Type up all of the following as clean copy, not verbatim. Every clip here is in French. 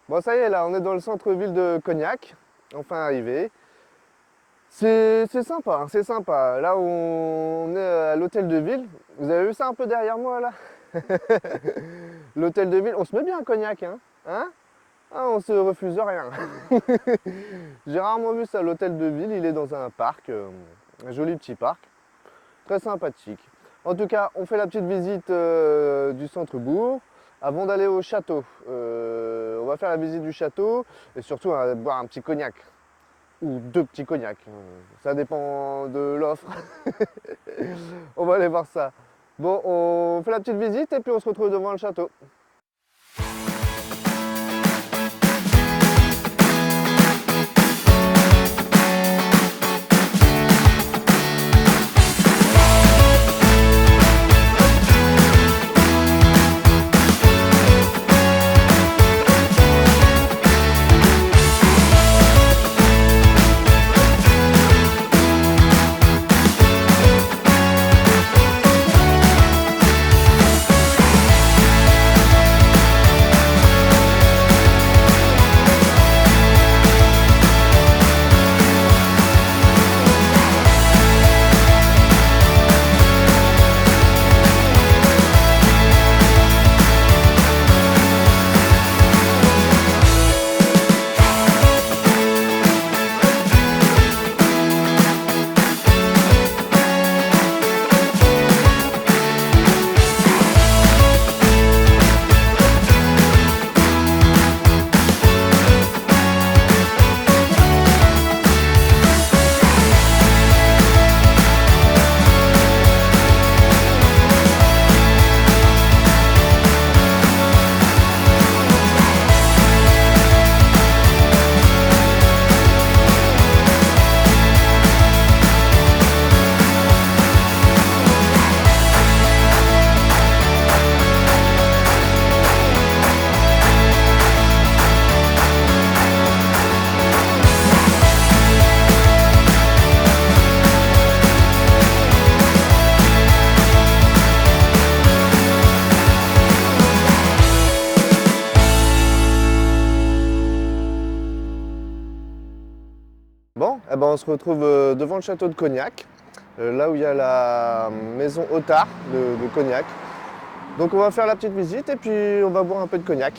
Bon, ça y est, là, on est dans le centre-ville de Cognac, enfin arrivé. C'est sympa, hein, c'est sympa. Là où on est à l'hôtel de ville, vous avez vu ça un peu derrière moi, là? L'hôtel de ville, on se met bien à Cognac, hein? Hein? Ah, on se refuse rien. J'ai rarement vu ça, l'hôtel de ville, il est dans un parc, un joli petit parc, très sympathique. En tout cas, on fait la petite visite du centre-bourg avant d'aller au château. On va faire la visite du château et surtout on va boire un petit cognac ou deux petits cognacs. Ça dépend de l'offre. On va aller voir ça. Bon, on fait la petite visite et puis on se retrouve devant le château. Bon, eh ben on se retrouve devant le château de Cognac, là où il y a la maison Otard de Cognac. Donc on va faire la petite visite et puis on va boire un peu de cognac.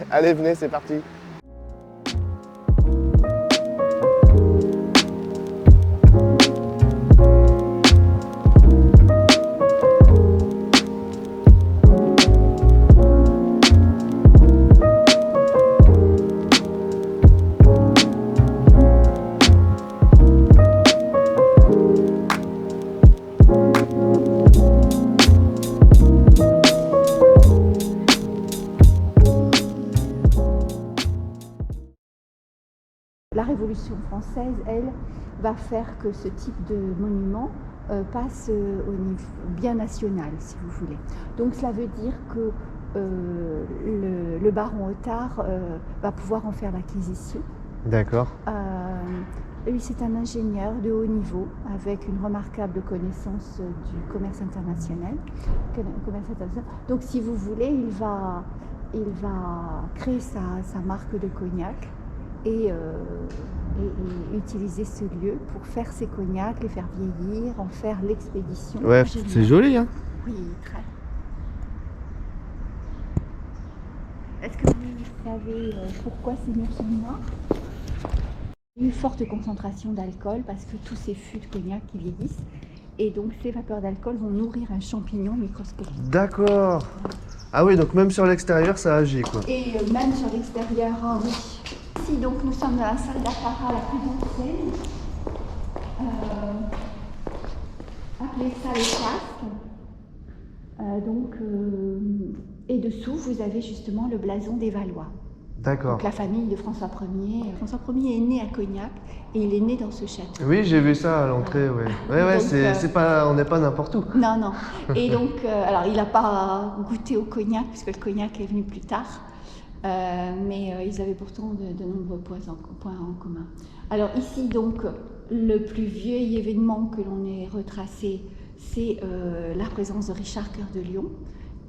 Allez, venez, c'est parti. La Révolution française, elle, va faire que ce type de monument passe au niveau bien national, si vous voulez. Donc cela veut dire que le baron Otard va pouvoir en faire l'acquisition. D'accord. Lui, c'est un ingénieur de haut niveau avec une remarquable connaissance du commerce international. Donc si vous voulez, il va créer sa marque de cognac et utiliser ce lieu pour faire ses cognacs, les faire vieillir, en faire l'expédition. Ouais, c'est joli, hein? Oui, très. Est-ce que vous savez pourquoi ces murs sont noirs? Il y a une forte concentration d'alcool parce que tous ces fûts de cognac qui vieillissent et donc ces vapeurs d'alcool vont nourrir un champignon microscopique. D'accord. Ah oui, donc même sur l'extérieur, ça agit, quoi. Et même sur l'extérieur, oui. Ici, donc, nous sommes dans la salle d'apparat la plus ancienne, appelée salle casque. Et dessous, vous avez justement le blason des Valois. D'accord. Donc la famille de François Ier. François Ier est né à Cognac et il est né dans ce château. Oui, j'ai vu ça à l'entrée, ouais. Ouais, c'est pas, on n'est pas n'importe où. Non, non. Et donc, alors il n'a pas goûté au cognac puisque le cognac est venu plus tard. Mais ils avaient pourtant de nombreux points en commun. Alors ici, donc, le plus vieil événement que l'on ait retracé, c'est la présence de Richard Cœur de Lion,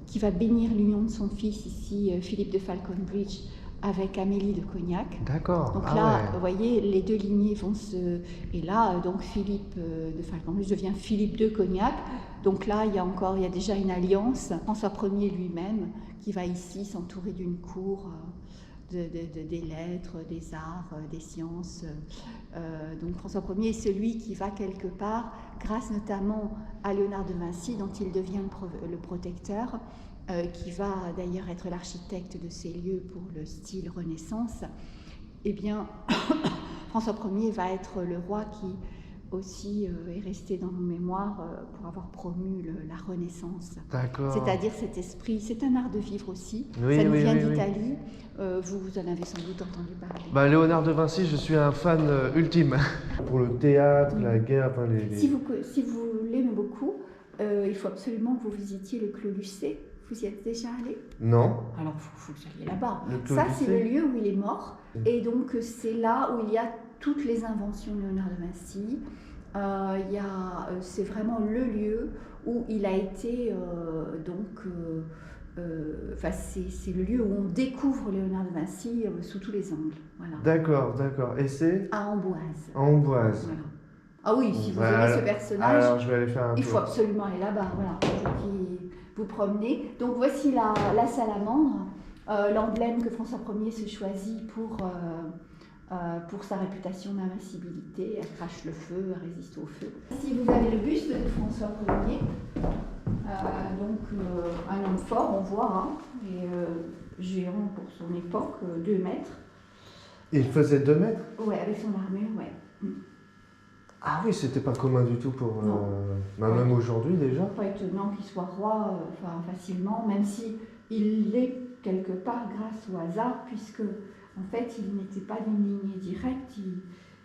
qui va bénir l'union de son fils ici, Philippe de Falconbridge, avec Amélie de Cognac. D'accord. Donc Ah là, ouais. vous voyez, les deux lignées vont se... Et là, donc Philippe de Falconbridge devient Philippe de Cognac. Donc là, il y a déjà une alliance. François Ier lui-même, qui va ici s'entourer d'une cour des lettres, des arts, des sciences. Donc François Ier est celui qui va quelque part, grâce notamment à Léonard de Vinci, dont il devient le protecteur, qui va d'ailleurs être l'architecte de ces lieux pour le style Renaissance, eh bien, François Ier va être le roi qui aussi est resté dans nos mémoires pour avoir promu la Renaissance. D'accord. C'est-à-dire cet esprit, c'est un art de vivre aussi, Oui, ça nous oui, vient oui, oui. d'Italie, vous en avez sans doute entendu parler. Bah, Léonard de Vinci, je suis un fan ultime. Pour le théâtre, la guerre, enfin Si vous l'aimez beaucoup, il faut absolument que vous visitiez le Clos Lucé. Vous y êtes déjà allé? Non. Alors, il faut que vous alliez là-bas. Le Clos Ça, Lucé. c'est le lieu où il est mort. Et donc, c'est là où il y a toutes les inventions de Léonard de Vinci. C'est vraiment le lieu où il a été... c'est le lieu où on découvre Léonard de Vinci sous tous les angles. Voilà. D'accord, d'accord. Et c'est À Amboise. à Amboise. Voilà. Ah oui, si vous Voilà. aimez ce personnage, Alors, je vais aller faire un il tour. faut absolument aller là-bas. Voilà, vous promenez. Donc voici la salamandre, l'emblème que François Ier se choisit pour sa réputation d'invincibilité. Elle crache le feu, elle résiste au feu. Ici, vous avez le buste de François Ier, un homme fort, on voit, hein, et géant pour son époque, 2 mètres. Il faisait 2 mètres? Ouais, avec son armure, ouais. Ah oui, c'était pas commun du tout pour... Non. même aujourd'hui déjà. Pas étonnant qu'il soit roi facilement, même si il l'est quelque part grâce au hasard, puisque en fait il n'était pas d'une lignée directe, il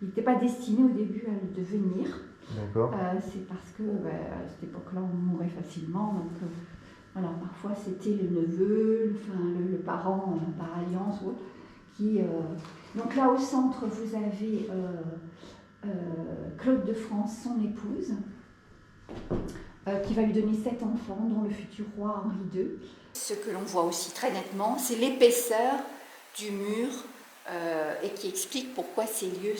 n'était pas destiné au début à le devenir. D'accord. C'est parce que à cette époque-là on mourait facilement, donc voilà, parfois c'était le neveu, le parent par alliance ou autre, qui... Donc là au centre vous avez Claude de France, son épouse, qui va lui donner 7 enfants, dont le futur roi Henri II. Ce que l'on voit aussi très nettement, c'est l'épaisseur du mur et qui explique pourquoi ces lieux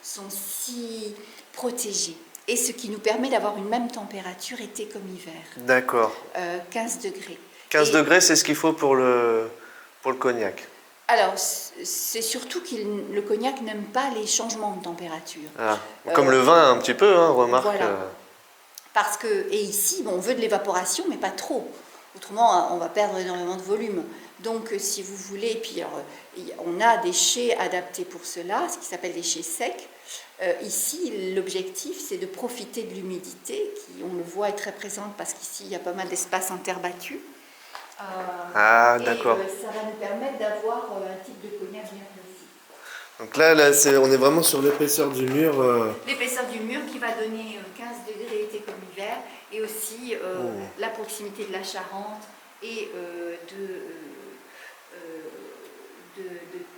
sont si protégés. Et ce qui nous permet d'avoir une même température été comme hiver. D'accord. 15 degrés. 15 degrés, c'est ce qu'il faut pour le cognac. Alors, c'est surtout que le cognac n'aime pas les changements de température. Ah. Comme le vin un petit peu, hein, remarque. Voilà. Parce que, et ici, on veut de l'évaporation, mais pas trop. Autrement, on va perdre énormément de volume. Donc, si vous voulez, puis alors, on a des chais adaptés pour cela, ce qui s'appelle des chais secs. Ici, l'objectif, c'est de profiter de l'humidité, qui, on le voit, est très présente parce qu'ici, il y a pas mal d'espace en terre battue. D'accord. Et ça va nous permettre d'avoir un type de cognac bien précis. Donc là on est vraiment sur l'épaisseur du mur. L'épaisseur du mur qui va donner 15 degrés été comme hiver, et aussi la proximité de la Charente et de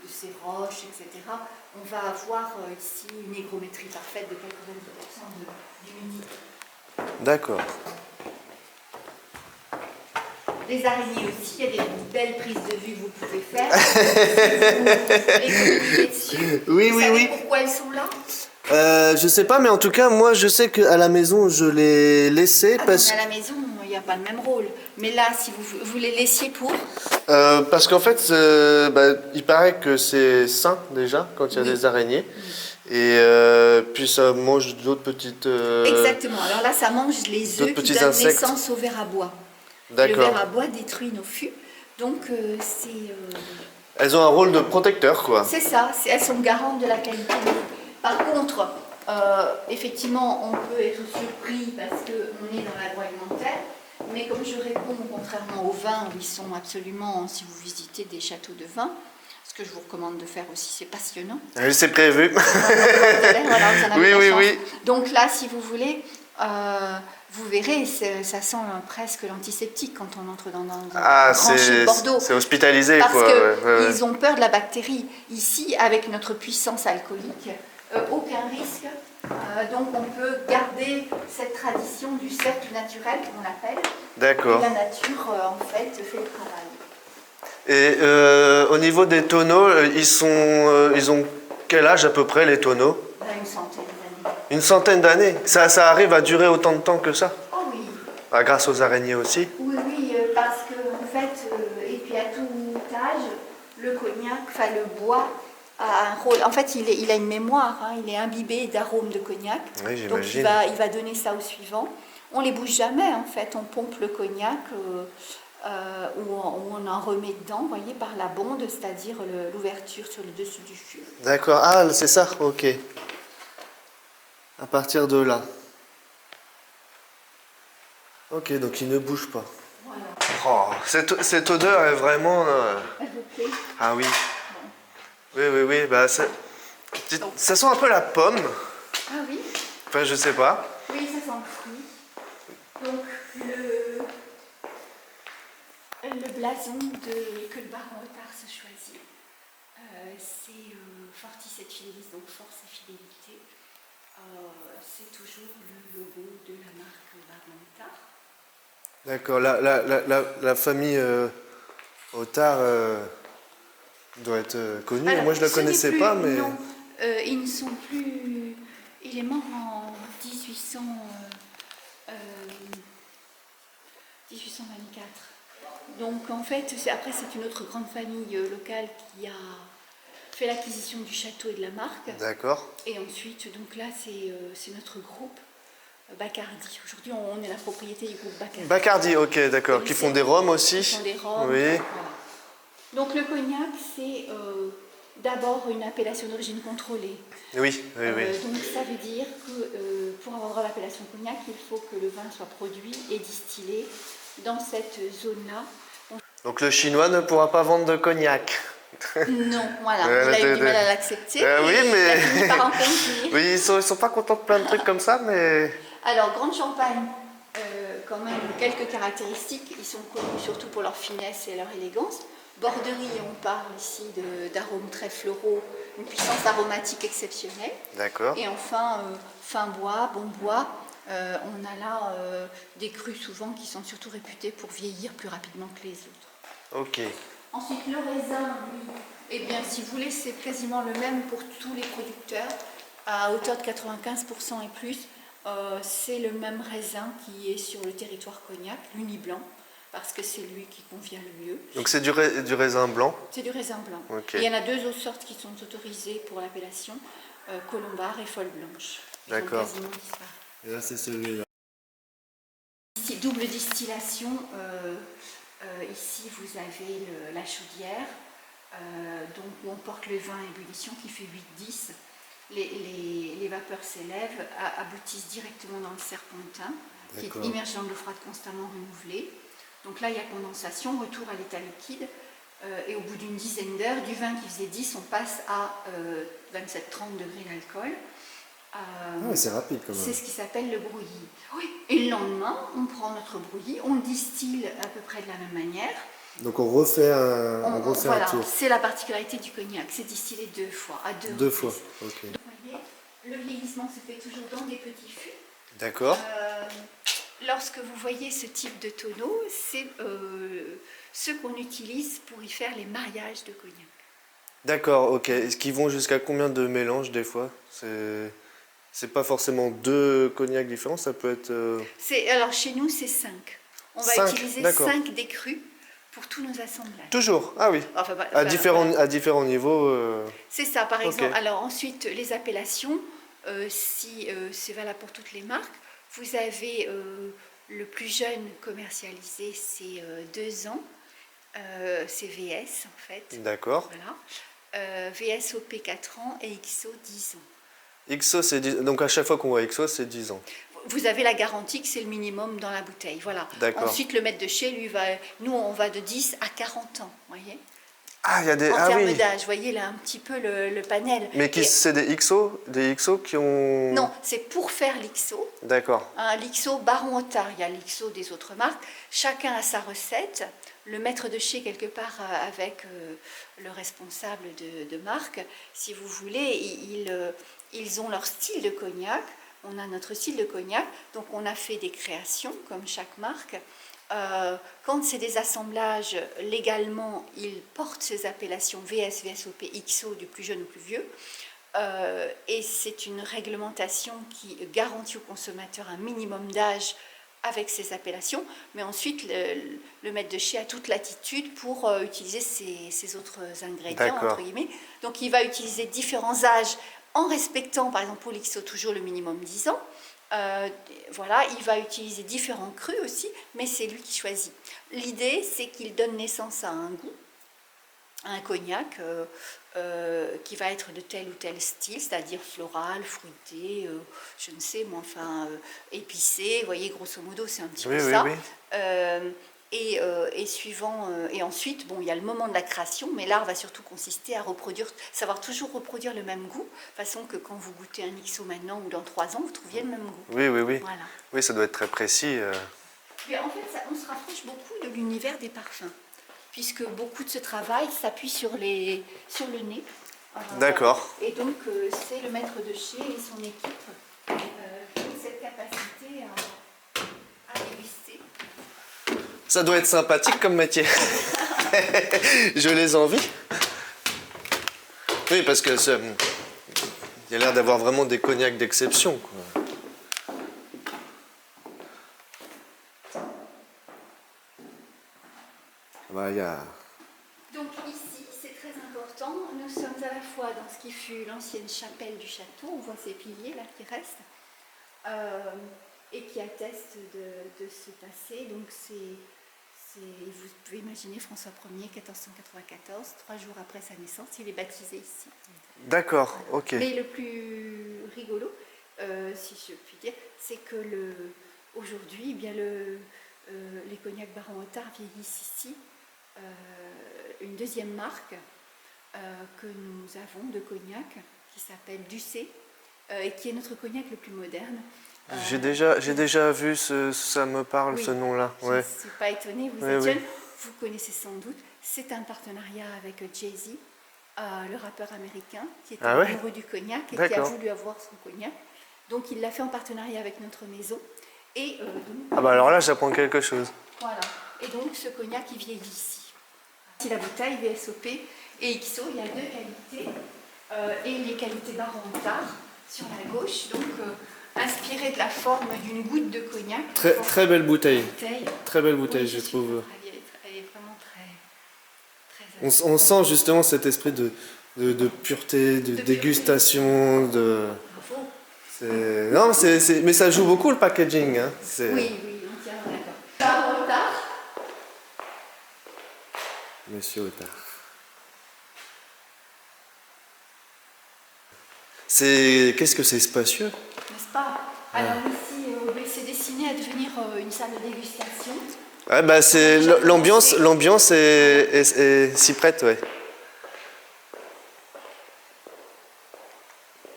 ces roches, etc. On va avoir ici une hygrométrie parfaite de 90% d'humidité. D'accord. Les araignées aussi, il y a des belles prises de vue que vous pouvez faire. Si vous les communiquez dessus, Oui, vous oui, savez oui. pourquoi elles sont là? Je sais pas, mais en tout cas, moi, je sais qu'à la maison, je l'ai laissé parce À la maison, il n'y a pas le même rôle. Mais là, si vous les laissiez pour... parce qu'en fait, il paraît que c'est sain déjà quand il y a des araignées. Et puis ça mange d'autres petites... Exactement. Alors là, ça mange les œufs qui petits donnent insectes. naissance au ver à bois. Le D'accord. ver à bois détruit nos fûts. Donc, Elles ont un rôle de protecteur, quoi. c'est ça. Elles sont garantes de la qualité. Par contre, effectivement, on peut être surpris parce qu'on est dans l'agroalimentaire. Mais comme je réponds, contrairement aux vins, où ils sont absolument, si vous visitez des châteaux de vin, ce que je vous recommande de faire aussi, c'est passionnant. C'est prévu. Voilà, vous en avez la Oui, chance. oui. Donc là, si vous voulez, vous verrez, ça sent presque l'antiseptique quand on entre dans un grand chez de Bordeaux. c'est hospitalisé, Parce quoi. qu'ils ont peur de la bactérie. Ici, avec notre puissance alcoolique, aucun risque. Donc on peut garder cette tradition du cercle naturel, comme on l'appelle. D'accord. Et la nature, en fait, fait le travail. Et au niveau des tonneaux, ils ont quel âge à peu près les tonneaux? On a une centaine d'années. Une centaine d'années? Ça arrive à durer autant de temps que ça? Oh oui. Ah, grâce aux araignées aussi? Oui, oui, parce que en fait, et puis à tout âge, le cognac, enfin le bois, a un rôle. En fait, il a une mémoire, hein, il est imbibé d'arômes de cognac. Oui, Donc j'imagine. il va donner ça au suivant. On les bouge jamais, en fait. On pompe le cognac ou on en remet dedans, vous voyez, par la bonde, c'est-à-dire l'ouverture sur le dessus du fût. D'accord. Ah, c'est ça, ok. À partir de là. Ok, donc il ne bouge pas. Voilà. Oh, cette odeur est vraiment... Elle vous plaît? Ah oui. Oui, oui, oui. Bah, ça sent un peu la pomme. Ah oui? Enfin, je sais pas. Oui, ça sent le fruit. Donc, le blason que le baron Otard se choisit, c'est Fortis et Fidelis, donc force et fidélité. C'est toujours le logo de la marque baron Otard. D'accord. La famille Otard doit être connue. Alors, Moi, je la ce n'est connaissais plus- pas, mais... Non, ils ne sont plus... Il est mort en 1824. Donc en fait, après c'est une autre grande famille locale qui a fait l'acquisition du château et de la marque. D'accord. Et ensuite, donc là c'est notre groupe Bacardi. Aujourd'hui on est la propriété du groupe Bacardi. Bacardi, ok, d'accord. Oui, Qui font des rhums aussi. Qui font des rhums. Oui. Voilà. Donc le cognac c'est d'abord une appellation d'origine contrôlée. Oui, oui, oui. Donc ça veut dire que pour avoir droit à l'appellation cognac, il faut que le vin soit produit et distillé dans cette zone-là. Donc le chinois ne pourra pas vendre de cognac. Non, voilà, il a eu du mal à l'accepter. Oui, Il mais... a fini par en convenir. Oui, ils sont pas contents de plein de trucs comme ça, mais... Alors, Grande Champagne, quand même, quelques caractéristiques. Ils sont connus surtout pour leur finesse et leur élégance. Borderie, on parle ici d'arômes très floraux, une puissance aromatique exceptionnelle. D'accord. Et enfin, fin bois, bon bois. On a là des crus souvent qui sont surtout réputés pour vieillir plus rapidement que les autres. Ok. Ensuite, le raisin, lui, eh bien, si vous voulez, c'est quasiment le même pour tous les producteurs, à hauteur de 95% et plus. C'est le même raisin qui est sur le territoire cognac, l'Uni blanc, parce que c'est lui qui convient le mieux. Donc c'est du raisin blanc. C'est du raisin blanc. Ok. Et il y en a deux autres sortes qui sont autorisées pour l'appellation, Colombard et Folle Blanche. Ils ont D'accord. quasiment disparu. Et là, c'est celui-là. Ici, double distillation. Ici, vous avez la chaudière, donc où on porte le vin à ébullition qui fait 8-10. Les vapeurs s'élèvent, aboutissent directement dans le serpentin, qui est immergé dans de l'eau froide constamment renouvelée. Donc là, il y a condensation, retour à l'état liquide. Et au bout d'une dizaine d'heures, du vin qui faisait 10, on passe à 27-30 degrés d'alcool. c'est rapide quand C'est ce qui s'appelle le brouillis. Oui. Et le lendemain, on prend notre brouillis, on le distille à peu près de la même manière. Donc on refait un tour. C'est la particularité du cognac, c'est distillé deux fois, à deux fois, reprises. ok. Donc, vous voyez, le vieillissement se fait toujours dans des petits fûts. D'accord. Lorsque vous voyez ce type de tonneau, c'est ce qu'on utilise pour y faire les mariages de cognac. D'accord, ok. Est-ce qu'ils vont jusqu'à combien de mélanges des fois? C'est pas forcément deux cognacs différents, ça peut être... Alors chez nous, c'est 5. On va 5, utiliser d'accord. 5 décrus pour tous nos assemblages. Toujours? Ah oui. Enfin, À différents niveaux. C'est ça, par Ok. exemple. Alors ensuite, les appellations, si c'est valable pour toutes les marques, vous avez le plus jeune commercialisé, c'est 2 ans. C'est VS en fait. D'accord. Voilà. VSOP 4 ans et XO 10 ans. XO, c'est 10... Donc à chaque fois qu'on voit XO, c'est 10 ans. Vous avez la garantie que c'est le minimum dans la bouteille. Voilà. D'accord. Ensuite, le maître de chez, lui, nous, on va de 10 à 40 ans. Voyez, Ah, il y a des... en Ah termes oui. d'âge, vous voyez là un petit peu le panel. Mais Et- c'est des XO qui ont... Non, c'est pour faire l'XO. D'accord. L'XO Baron Otard, il y a l'XO des autres marques. Chacun a sa recette. Le maître de chez, quelque part, avec le responsable de marque, si vous voulez, ils ont leur style de cognac. On a notre style de cognac. Donc, on a fait des créations, comme chaque marque. Quand c'est des assemblages, légalement, ils portent ces appellations VS, VSOP, XO du plus jeune au plus vieux. Et c'est une réglementation qui garantit au consommateur un minimum d'âge avec ces appellations, mais ensuite le maître de chez a toute latitude pour utiliser ces autres ingrédients, D'accord. entre guillemets. Donc il va utiliser différents âges en respectant, par exemple pour l'XO, toujours le minimum 10 ans. Voilà, il va utiliser différents crus aussi, mais c'est lui qui choisit. L'idée, c'est qu'il donne naissance à un goût, à un cognac qui va être de tel ou tel style, c'est-à-dire floral, fruité, je ne sais, moi, enfin, épicé. Vous voyez, grosso modo, c'est un petit peu ça. Oui. Et suivant, et ensuite, bon, il y a le moment de la création, mais l'art va surtout consister à reproduire, savoir toujours reproduire le même goût, de façon que quand vous goûtez un XO maintenant ou dans 3 ans, vous trouviez le même goût. Oui. Voilà. Oui, ça doit être très précis. Mais en fait, on se rapproche beaucoup de l'univers des parfums, puisque beaucoup de ce travail s'appuie sur le nez. D'accord. Et donc, c'est le maître de chez et son équipe qui ont cette capacité à déguster. Ça doit être sympathique comme métier. Je les envie. Oui, parce que il y a l'air d'avoir vraiment des cognacs d'exception, quoi. Bah, il y a... Donc ici, c'est très important, nous sommes à la fois dans ce qui fut l'ancienne chapelle du château, on voit ces piliers là qui restent, et qui attestent de ce passé. Donc vous pouvez imaginer François Ier, 1494, 3 jours après sa naissance, il est baptisé ici. D'accord, ok. Mais le plus rigolo, si je puis dire, c'est que aujourd'hui, eh bien les cognacs Baron Otard vieillissent ici. Une deuxième marque que nous avons de cognac qui s'appelle Ducé et qui est notre cognac le plus moderne. J'ai déjà vu, ça me parle, Oui, ce nom-là. je Ouais. ne suis pas étonnée, vous Oui, êtes oui. jeune, vous connaissez sans doute. C'est un partenariat avec Jay-Z, le rappeur américain, qui est Ah ouais? amoureux du cognac et qui a D'accord. voulu avoir son cognac. Donc il l'a fait en partenariat avec notre maison. Et, donc, Ah bah alors là, j'apprends quelque chose. voilà. Et donc ce cognac, il vieillit ici. Si la bouteille VSOP et XO, il y a 2 qualités. Et les qualités Baron Otard sur la gauche, donc inspirées de la forme d'une goutte de cognac. Très belle bouteille. Bouteille. Très belle bouteille, Oui, je suis trouve. Elle est vraiment très On sent justement cet esprit de pureté, de pureté. dégustation, de... Bravo. Non, mais ça joue beaucoup le packaging. Hein. Oui, on tient d'accord. Baron Otard. Monsieur Otard. Qu'est-ce que c'est spacieux? N'est-ce pas? Alors ici, c'est destiné à devenir une salle de dégustation. Ouais, bah c'est l'ambiance est s'y prête, ouais.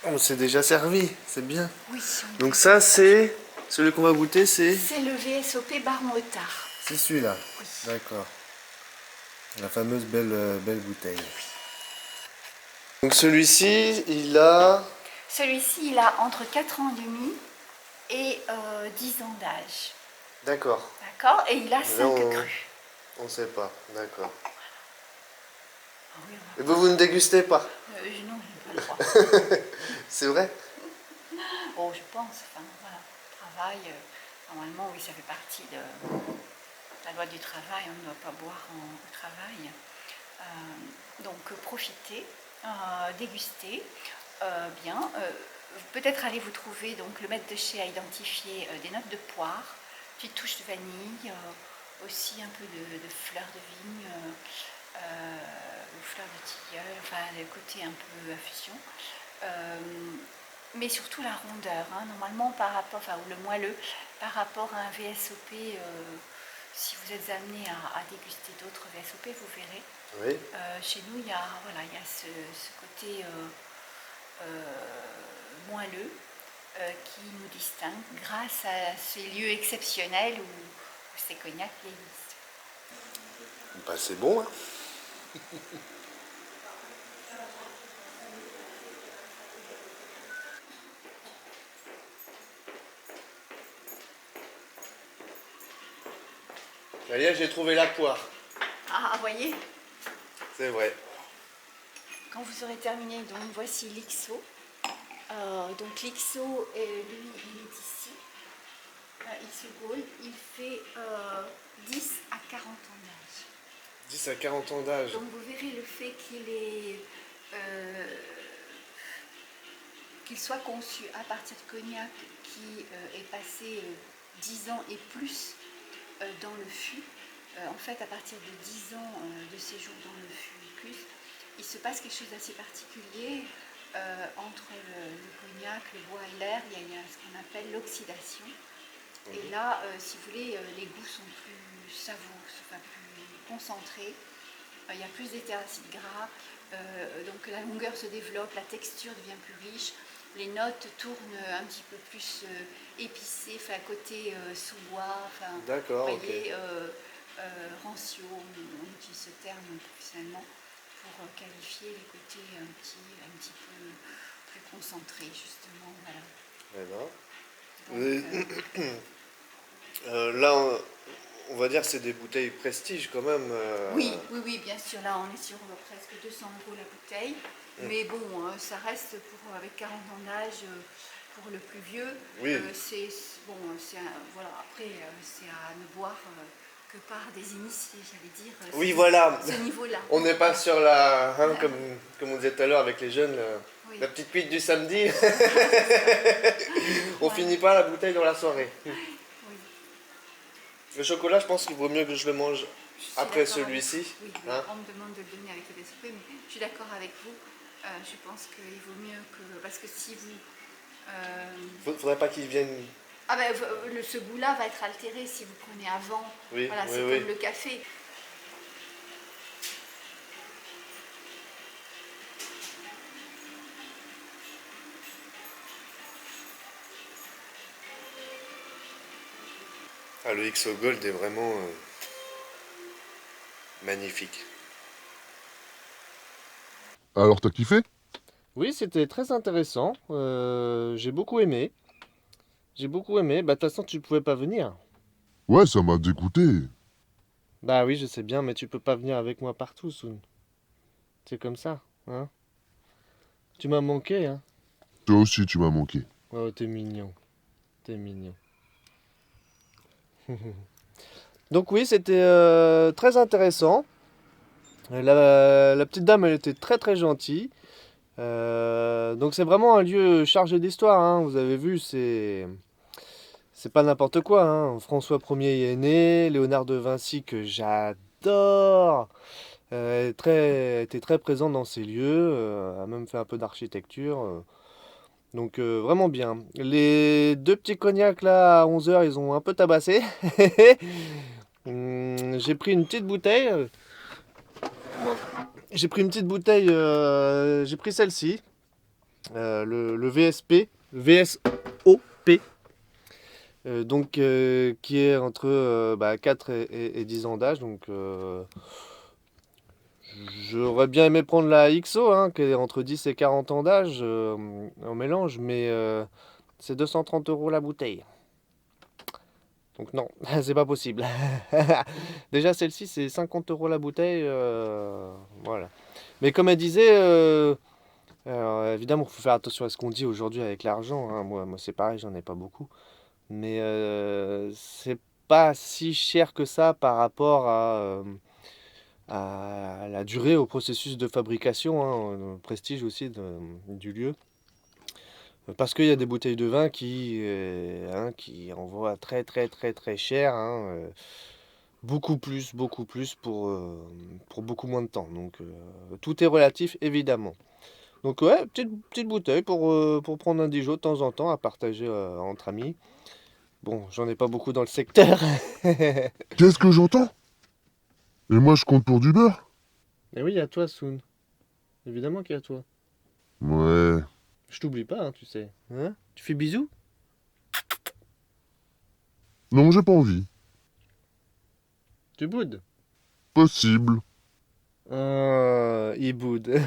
On s'est déjà servi, c'est bien. Oui. Donc ça, c'est celui qu'on va goûter, c'est Le VSOP Baron Otard. c'est celui-là. D'accord. La fameuse belle bouteille. Donc celui-ci, il a... Celui-ci, il a entre 4 ans et demi et 10 ans d'âge. D'accord. D'accord? Et il a 5 on- crus. On ne sait pas, d'accord. Ah oui, Et vous ne dégustez pas? non, je n'ai pas le droit. C'est vrai? Bon, je pense, enfin, voilà, travail, normalement, oui, ça fait partie de la loi du travail, on ne doit pas boire au travail. Donc, profitez, dégustez, bien. Peut-être allez vous trouver, donc le maître de chez a identifié des notes de poire, petite touche de vanille, aussi un peu de fleurs de vigne, ou fleurs de tilleul, enfin, le côté un peu infusion. Mais surtout la rondeur, hein. Normalement par rapport, ou le moelleux, par rapport à un VSOP, si vous êtes amené à déguster d'autres VSOP, vous verrez. Oui. Chez nous, il y a ce côté moelleux qui nous distingue grâce à ces lieux exceptionnels où ces cognacs vieillissent. Bah c'est bon, hein. D'ailleurs, j'ai trouvé la poire. Ah, vous voyez, C'est vrai. quand vous aurez terminé, donc voici l'IXO. Donc l'IXO, lui, il est ici. IXO Gold, il fait 10 à 40 ans d'âge. 10 à 40 ans d'âge. Donc vous verrez le fait qu'il soit conçu à partir de cognac qui est passé 10 ans et plus dans le fût. En fait, à partir de 10 ans de séjour dans le fût et plus, il se passe quelque chose d'assez particulier entre le cognac, le bois et l'air. Il y a ce qu'on appelle l'oxydation. Et là, si vous voulez, les goûts sont plus savoureux, enfin plus concentrés. Il y a plus d'éthers-acides gras, donc la longueur se développe, la texture devient plus riche, les notes tournent un petit peu plus épicées, enfin côté sous-bois, enfin, D'accord, vous voyez, rancio, on utilise ce terme professionnellement pour qualifier les côtés un petit peu plus concentrés justement, voilà. Eh ben. Donc, Là, on va dire que c'est des bouteilles prestige quand même. oui, bien sûr. Là, on est sur presque 200 € la bouteille. Mais bon, ça reste avec 40 ans d'âge pour le plus vieux. Oui. Voilà. Après, c'est à ne boire que par des initiés, j'allais dire. Oui, voilà. Ce niveau-là. On n'est pas sur la, comme on disait tout à l'heure avec les jeunes, Oui. la petite cuite du samedi. On finit pas la bouteille dans la soirée. Oui. Le chocolat, je pense qu'il vaut mieux que je le mange Je suis après d'accord avec celui-ci. vous. Oui, Hein. on me demande de le donner avec le DSP, mais je suis d'accord avec vous. Je pense qu'il vaut mieux que... Parce que si vous... Faudrait pas qu'il vienne. Ah ben, ce goût-là va être altéré si vous prenez avant. Oui, Voilà, oui, c'est oui. comme le café. Ah, le XO Gold est vraiment magnifique. Alors t'as kiffé? Oui, c'était très intéressant. J'ai beaucoup aimé. J'ai beaucoup aimé. Bah, de toute façon, tu pouvais pas venir. Ouais, ça m'a dégoûté. Bah oui, je sais bien, mais tu peux pas venir avec moi partout, Soun. C'est comme ça, hein. Tu m'as manqué, hein. Toi aussi, tu m'as manqué. Oh, t'es mignon. T'es mignon. Donc oui, c'était très intéressant. La petite dame, elle était très très gentille. Donc c'est vraiment un lieu chargé d'histoire, hein. Vous avez vu, c'est pas n'importe quoi, hein. François Ier y est né, Léonard de Vinci que j'adore, était très présent dans ces lieux, a même fait un peu d'architecture. Donc vraiment bien. Les deux petits cognacs là à 11 heures, ils ont un peu tabassé. J'ai pris une petite bouteille. J'ai pris une petite bouteille, j'ai pris celle-ci, le VSP, le VSOP, donc qui est entre 4 et 10 ans d'âge. Donc j'aurais bien aimé prendre la XO, hein, qui est entre 10 et 40 ans d'âge en mélange, mais c'est 230 € la bouteille. Donc non, c'est pas possible. Déjà celle-ci c'est 50 € la bouteille, voilà. Mais comme elle disait, alors, évidemment il faut faire attention à ce qu'on dit aujourd'hui avec l'argent, hein. Moi c'est pareil, j'en ai pas beaucoup. Mais c'est pas si cher que ça par rapport à la durée, au processus de fabrication, hein, au prestige aussi du lieu. Parce qu'il y a des bouteilles de vin qui envoient très très très très cher, hein, beaucoup plus pour beaucoup moins de temps. Donc tout est relatif évidemment. Donc ouais, petite bouteille pour prendre un Dijon de temps en temps à partager entre amis. Bon, j'en ai pas beaucoup dans le secteur. Qu'est-ce que j'entends? Et moi, je compte pour du beurre? Et oui, à toi, Soun. Évidemment qu'il y a toi. Ouais. Je t'oublie pas, hein, tu sais. Hein? Tu fais bisous? Non, j'ai pas envie. Tu boudes? Possible. Ah, il boude.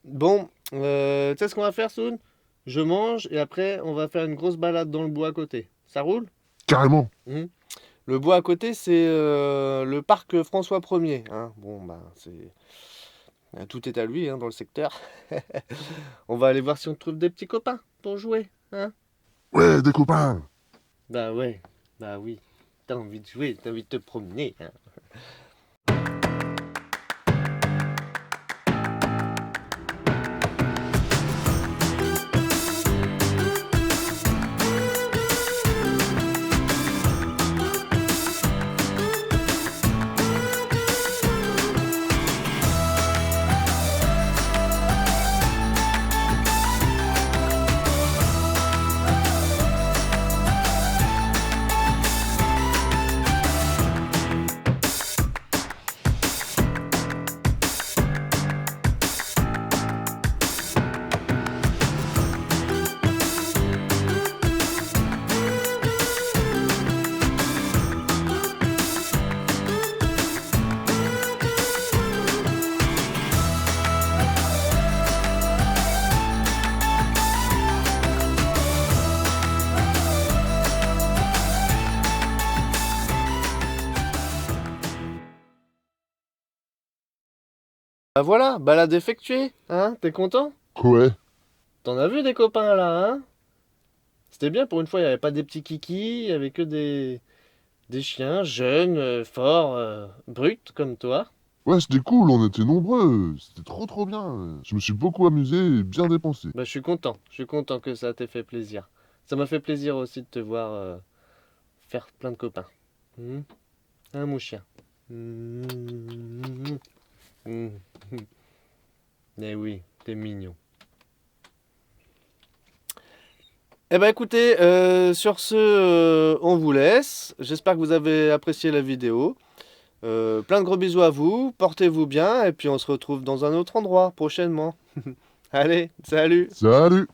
Bon, tu sais ce qu'on va faire, Soun? Je mange et après, on va faire une grosse balade dans le bois à côté. Ça roule? Carrément. Mhm. Le bois à côté, c'est le parc François 1er. Hein. Bon, bah, tout est à lui hein, dans le secteur. On va aller voir si on trouve des petits copains pour jouer. Hein. Ouais, des copains. Bah ouais, bah oui. T'as envie de jouer, t'as envie de te promener. Hein. Bah voilà, balade effectuée. Hein, t'es content? Ouais. T'en as vu des copains là, hein? C'était bien pour une fois, il n'y avait pas des petits kikis, il n'y avait que des chiens jeunes, forts, bruts comme toi. Ouais, c'était cool, on était nombreux. C'était trop bien. Je me suis beaucoup amusé et bien dépensé. Bah, je suis content que ça t'ait fait plaisir. Ça m'a fait plaisir aussi de te voir faire plein de copains. Hein, mon chien? Mhm. Mhm. Eh oui, t'es mignon. Eh ben écoutez, sur ce, on vous laisse. J'espère que vous avez apprécié la vidéo. Plein de gros bisous à vous, portez-vous bien et puis on se retrouve dans un autre endroit prochainement. Allez, salut! Salut!